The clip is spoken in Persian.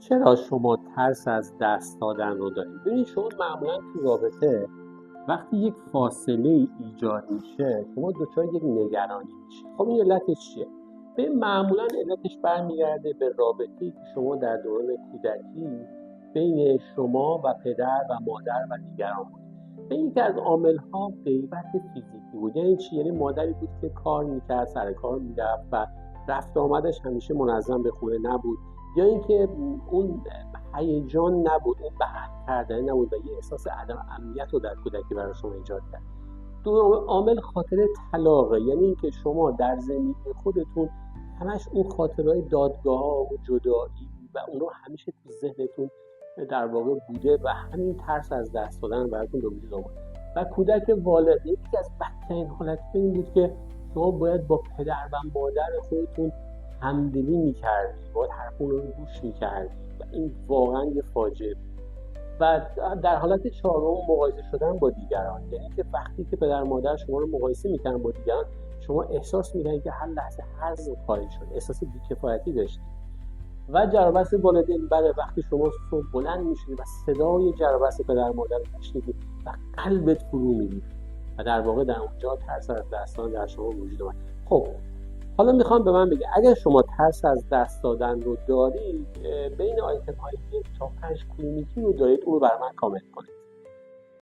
چرا شما ترس از دست دادن رو دارید؟ ببینید شما معمولا تو رابطه وقتی یک فاصله ایجاد میشه شما دچار یک نگرانی میشید. خب این علتش چیه؟ به معمولا علتش برمیگرده به رابطه‌ای که شما در دوران کودکی بین شما و پدر و مادر و دیگران بود. به یکی از عامل‌ها غیبت فیزیکی بود. یعنی چی؟ یعنی مادری بود که کار میکرد، سر کار میرفت و رفت آمدش همیشه منظم به خونه نبود، یا اینکه اون هیجان نبود، اون بحث کردن نبود و یه احساس عدم امنیت رو در کودکی برای شما ایجاد کرد. دو عامل خاطر طلاقه، یعنی اینکه شما در زندگی خودتون همش اون خاطرهای دادگاه‌ها و جدایی و اون رو همیشه تو ذهنتون در واقع بوده و همین ترس از دست دادن براتون به وجود آمد. و کودک والد یکی از بدترین حالت‌ها این بود که شما باید با پدر و مادر خودتون همدلی می‌کردید، باید حرفون رو گوش می‌کردید و این واقعا یه فاجعه بود. و در حالت چهارم مقایسه شدن با دیگران، یعنی که وقتی که پدر مادر شما رو مقایسه می‌کردن با دیگران شما احساس می‌کردید که هر لحظه حظ خواهید شد، احساس بی‌کفایتی داشتید. و جرابست والدین، بله، وقتی شما صبح بلند میشید و صدای جرابست پدر مادر رو میشنیدید و قلبت فرو می‌ریخت و در واقع در اونجا ترس از دست دادن در شما وجود اومد. خب حالا میخوام به من بگید اگر شما ترس از دست دادن رو دارید، بین آیتم های 1 تا 5 کدومی رو دارید اون رو برای من کامنت کنید.